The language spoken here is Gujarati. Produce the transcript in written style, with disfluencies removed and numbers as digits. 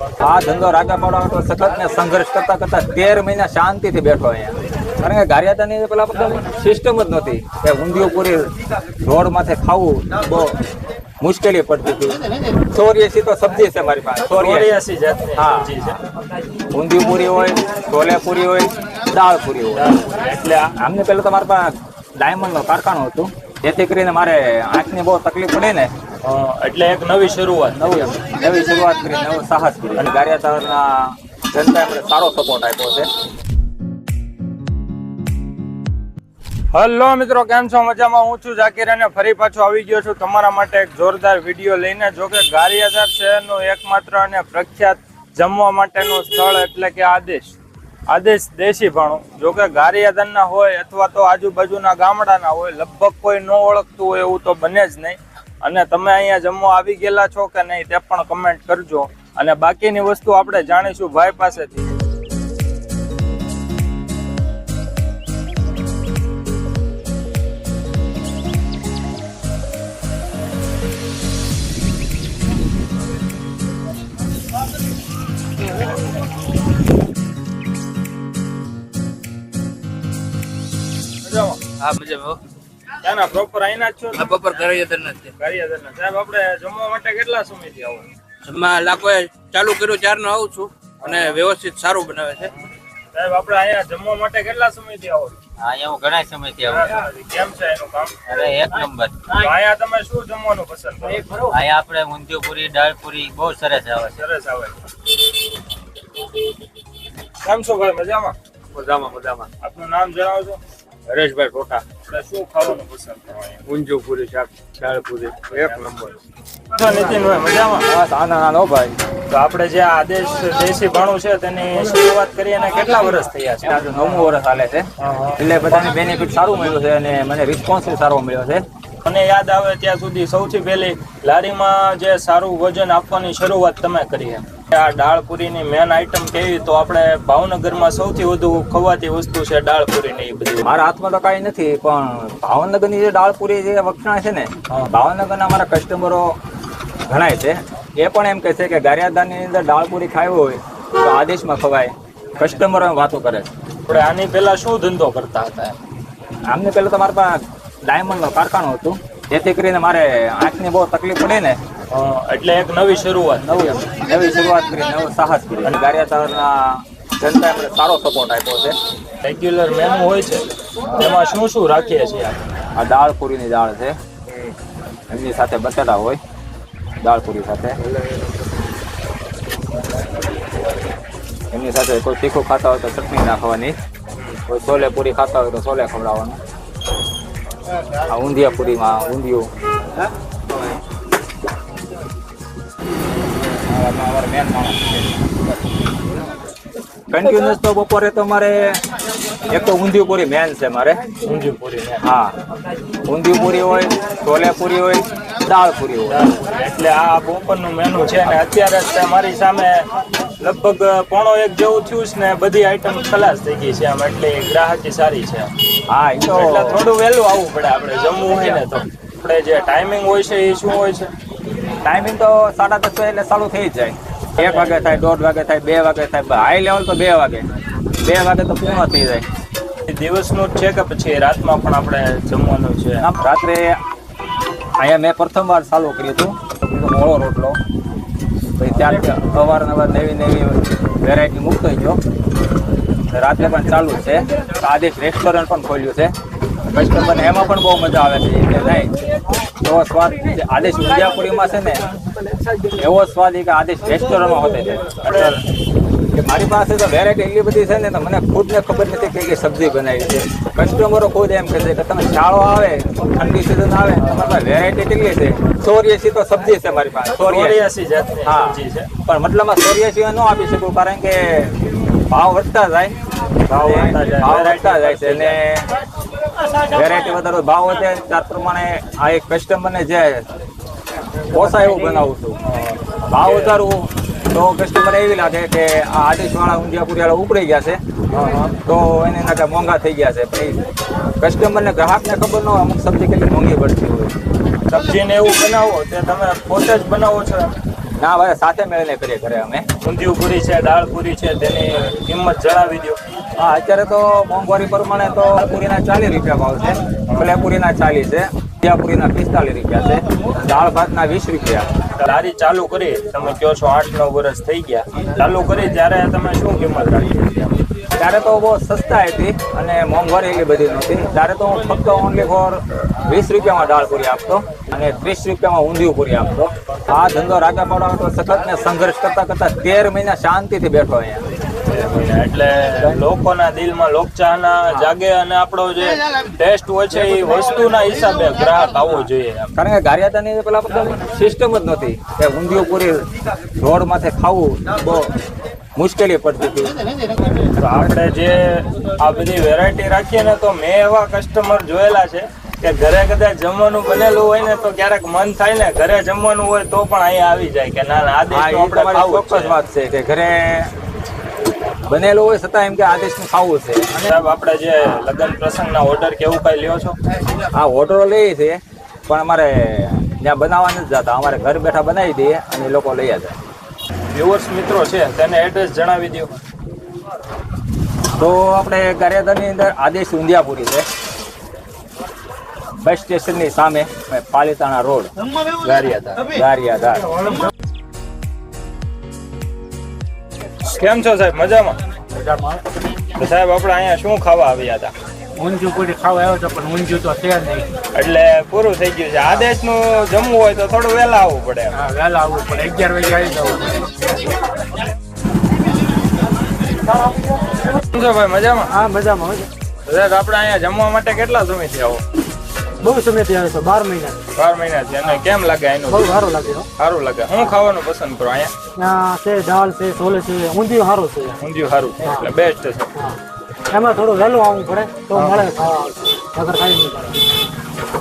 આ ધંધો રાગા પાડવાનો સખત ને સંઘર્ષ કરતા 13 મહિના શાંતિથી બેઠો અહીંયા. કારણ કે ગારિયાદાની પેલા સિસ્ટમ જ નહોતી કે ઊંધિયું પૂરી રોડ માથે ખાવું બહુ મુશ્કેલી પડતી હતી. 84 તો સબ્જી છે મારી પાસે. 84 હા, ઊંધિયું પૂરી હોય, છોલે પૂરી હોય, દાળ પૂરી હોય. એટલે આમને પેલા તો મારી પાસે ડાયમંડ નું કારખાનું હતું, જેથી કરીને મારે આંખની બહુ તકલીફ પડે ને, એટલે એક નવી શરૂઆત કરી, નવો સાહસ કરી. અને ગારિયાધારના જનતાએ મને સારો સપોર્ટ આપ્યો છે. હલો મિત્રો, કેમ છો? મજામાં? હું છું ઝાકીર અને ફરી પાછો આવી ગયો છું તમારા માટે એક જોરદાર વિડીયો લઈને. જો કે ગારિયાધાર શહેરનું એકમાત્ર અને પ્રખ્યાત જમવા માટેનું સ્થળ એટલે કે આદેશ દેશી ભાણું. જો કે ગારિયાધારના હોય અથવા તો આજુબાજુના ગામડાના હોય, લગભગ કોઈ ન ઓળખતું હોય એવું તો બને જ નહીં. અને તમે અહીંયા જમવા આવી ગયેલા છો કે નહીં તે પણ કમેન્ટ કરજો. અને બાકીની વસ્તુ આપણે જાણીશું ભાઈ પાસેથી. હા, મજામાં. ત્યાંના પ્રોપર અહીંના જ છો? આ બપોર ગારિયાધારના છે. ગારિયાધારના. સાહેબ, આપણે જમવા માટે કેટલા સમયથી આવો? જમવા લાખોએ ચાલુ કર્યું 4 નો આવું છું અને વ્યવસ્થિત સારું બનાવે છે. સાહેબ, આપણે અહીંયા જમવા માટે કેટલા સમયથી આવો? અહીંયા હું ઘણા સમયથી આવું. કેમ છે એનું કામ? અરે એક નંબર. અહીંયા તમે શું જમવાનું પસંદ કરો? અહીંયા આપણે ઊંધિયું પૂરી, દાળ પૂરી બહુ સરસ આવે છે. સરસ આવે. કેમ છો ભાઈ? મજામાં? મજામાં. આપનું નામ જણાવજો. હરેશભાઈ ટોટા. શું ખાવાનું પસંદ કરો? ઊંધિયું પૂરી, શાક, દાળ પૂરી એક નંબર. નીતિનભાઈ મજામાં? બસ આનો ભાઈ. તો આપણે જે આદેશ દેશી ભાણું છે તેની શરૂઆત કરી અને કેટલા વર્ષ થયા છે? આજે 9મું વર્ષ ચાલે છે. એટલે બધાને બેનિફિટ સારું મળ્યું છે અને મને રિસ્પોન્સ સારો મળ્યો છે. મને યાદ આવે ત્યાં સુધી સૌથી પહેલી લારીમાં જે સારું વજન આપવાની શરૂઆત તમે કરી. આ દાળ પૂરીની મેન આઈટમ કેવી? તો આપણે ભાવનગરમાં સૌથી વધુ ખવાતી વસ્તુ છે દાળ પૂરી ને એ બધી. મારા હાથમાં તો કાંઈ નથી, પણ ભાવનગરની જે દાળ પૂરી જે વખણાય છે ને, ભાવનગરના અમારા કસ્ટમરો ઘણાય છે. એ પણ એમ કહે છે કે ગારિયાધારની અંદર દાળ પૂરી ખાવી હોય તો આદેશમાં ખવાય. કસ્ટમરો વાતો કરે છે. આપણે આની પહેલા શું ધંધો કરતા હતા? આમને પહેલા તો મારા પાસે ડાયમંડનું કારખાનું હતું, જેથી કરીને મારે આંખની બહુ તકલીફ પડે ને, એટલે એક નવી શરૂઆત કરી, નવો સાહસ કરી. અને ગારિયાધારના જનતાએ મને સારો સપોર્ટ આપ્યો છે. રેગ્યુલર મેનુ હોય છે, એમાં શું શું રાખીએ છીએ? આ દાળ પૂરીની દાળ છે, એમની સાથે બટેટા હોય દાળ પૂરી સાથે. એમની સાથે કોઈ તીખું ખાતા હોય તો ચટણી નાખવાની, કોઈ છોલે પૂરી ખાતા હોય તો છોલે ખવડાવવાનું. આ ઊંધિયા પૂરીમાં ઊંધિયું અમારે મેન માણસ કન્ટિન્યુઅસ. તો બપોરે તો મારે એક તો ઊંધિયું પૂરી મેન છે મારે. ઊંધિયું પૂરી? હા, ઊંધિયું પૂરી હોય, છોલે પૂરી હોય, દાળ પૂરી હોય. એટલે આ બપોરનું મેનુ છે. અને અત્યારે મારી સામે લગભગ 1:15 જેવું થયું છે ને બધી આઈટમ ખલાસ થઈ ગઈ છે. આમ એટલે ગ્રાહકી સારી છે. હા, એ તો એટલે થોડું વહેલું આવવું પડે આપણે જમવું હોય ને. તો આપણે જે ટાઈમિંગ હોય છે એ શું હોય છે? ટાઈમિંગ તો 10:30 એટલે ચાલુ થઈ જ જાય. 1 વાગે થાય, 1:30 વાગે થાય, 2 વાગે થાય. હાઈ લેવલ તો 2 વાગે. 2 વાગે તો પૂર્ણ થઈ જાય. દિવસનું જ છે કે પછી રાતમાં પણ આપણે જમવાનું છે? રાત્રે અહીંયા મેં પ્રથમવાર ચાલુ કર્યું હતું મોળો રોટલો. પછી ત્યારથી અવારનવાર નવી વેરાયટી મૂકતો ગયો. રાત્રે પણ ચાલુ છે. આદેશ રેસ્ટોરન્ટ પણ ખોલ્યું છે. કસ્ટમરને એમાં પણ બહુ મજા આવે છે કે નહીં એવો સ્વાદ આદેશ ઊંધિયાપુરીમાં છે ને, એવો સ્વાદ કે આદેશ રેસ્ટોરન્ટમાં હોતે છે. કે મારી પાસે તો વેરાયટી એટલી બધી છે ને, તો મને ખુદને ખબર નથી કે સબ્જી બનાવી છે. કસ્ટમરો ખુદ એમ કહે છે કે તમે શાળો આવે, ઠંડી સિઝન આવે, તમારી પાસે વેરાયટી કેટલી છે. 84 તો સબ્જી છે મારી પાસે. 84 હા, પણ મતલબમાં 84 ન આપી શકું, કારણ કે ભાવ વધતા જાય છે અને વેરાયટી વધારે ભાવ વધે ત્યાર પ્રમાણે આ એક કસ્ટમરને જે પોસાય એવું બનાવું છું. ભાવ વધારવું તો કસ્ટમર એવી લાગે કે આ આદેશવાળા ઊંધિયાપુરી ઉપડી ગયા છે, તો એને નાખે મોંઘા થઈ ગયા છે. પછી કસ્ટમરને ગ્રાહકને ખબર ન હોય અમુક સબ્જી કેટલી મોંઘી પડતી હોય. સબ્જીને એવું બનાવો તે તમે પોતે જ બનાવો છો? ના ભાઈ સાથે મળીને કરીએ ઘરે અમે. ઊંધિયું પૂરી છે, દાળ પૂરી છે, તેની કિંમત જણાવી દો. હા, અત્યારે તો મોંઘવારી પ્રમાણે તો પૂરીના 40 રૂપિયા ભાવ છે, ફલેપુરીના 40 છે, પૂરીના 45 રૂપિયા છે, દાળ ભાતના 20 રૂપિયા. લારી ચાલુ કરી તમે કહો છો 8-9 વર્ષ થઈ ગયા, ચાલુ કરી ત્યારે તમે શું કિંમત રાખી હતી? ત્યારે તો બહુ સસ્તા હતી અને મોંઘવારી એટલી બધી નહોતી. ત્યારે તો હું ફક્ત ઓનલી ફોર 20 રૂપિયામાં દાળ પૂરી આપતો અને 30 રૂપિયામાં ઊંધિયું પૂરી આપતો. આ ધંધો રાગા પાડવાનો તો સખત ને સંઘર્ષ કરતા 13 મહિના શાંતિથી બેઠો અહીંયા. એટલે લોકોના દિલમાં લોકચાહના જાગે અને આપણો જે ટેસ્ટ હોય છે એ વસ્તુના હિસાબે ગ્રાહક આવવો જોઈએ. કારણ કે ગારિયાદાની પેલા સિસ્ટમ જ નહોતી કે ઊંધિયું પૂરી રોડ માથે ખાવું બહુ મુશ્કેલી પડતી હતી. તો આપણે જે આ બધી વેરાયટી રાખીએ ને તો મેં એવા કસ્ટમર જોયેલા છે કે ઘરે કદાચ જમવાનું બનેલું હોય ને તો ક્યારેક મન થાય ને ઘરે જમવાનું હોય તો પણ અહીંયા આવી જાય કે ના ના હા, આદેશ એ આપણે તમારી ખાવું ચોક્કસ વાત છે કે ઘરે બનેલું હોય છતાં એમ કે આદેશનું ખાવું છે. અને સાહેબ આપણે જે લગ્ન પ્રસંગના ઓર્ડર કે એવું કઈ લ્યો છો? આ ઓર્ડરો લઈએ છીએ પણ અમારે ત્યાં બનાવવા નથી જતા, અમારે ઘર બેઠા બનાવી દઈએ અને એ લોકો લઈ જાય. વ્યુઅર્સ મિત્રો છે તેને એડ્રેસ જણાવી દો. તો આપણે ગારિયાધારની અંદર આદેશ ઊંધિયાપુરી છે, બસ સ્ટેશનની સામે, પાલીતાણા રોડ, ગારિયાધાર. કેમ છો સાહેબ? મજામાં? તો સાહેબ આપણે અહીંયા શું ખાવા આવ્યા હતા? ઊંધિયું પૂરી ખાવા આવ્યો તો પણ ઊંધિયું તો છે નહીં. એટલે પૂરું થઈ ગયું છે. આદેશનું જમવું હોય તો થોડું વહેલા આવવું પડે. હા, વહેલા આવવું પડે, 11 વાગે આવી જવું. શું છે ભાઈ, મજામાં? હા, મજામાં. સાહેબ આપણે અહીંયા જમવા માટે કેટલા સમયથી આવો? બહુ સમયથી આવે છે, 12 મહિના. 12 મહિનાથી. અને કેમ લાગે એનું? બહુ સારું લાગે. સારું લાગે. હું ખાવાનું પસંદ કરું અહીંયા? ત્યાં છે દાળ છે, છોલે છે, ઊંધિયું સારું છે. ઊંધિયું સારું છે એટલે બેસ્ટ છે. હા, એમાં થોડું વહેલું આવવું પડે તો મળે ખાવા, વગર ખાઈ નહીં પડે.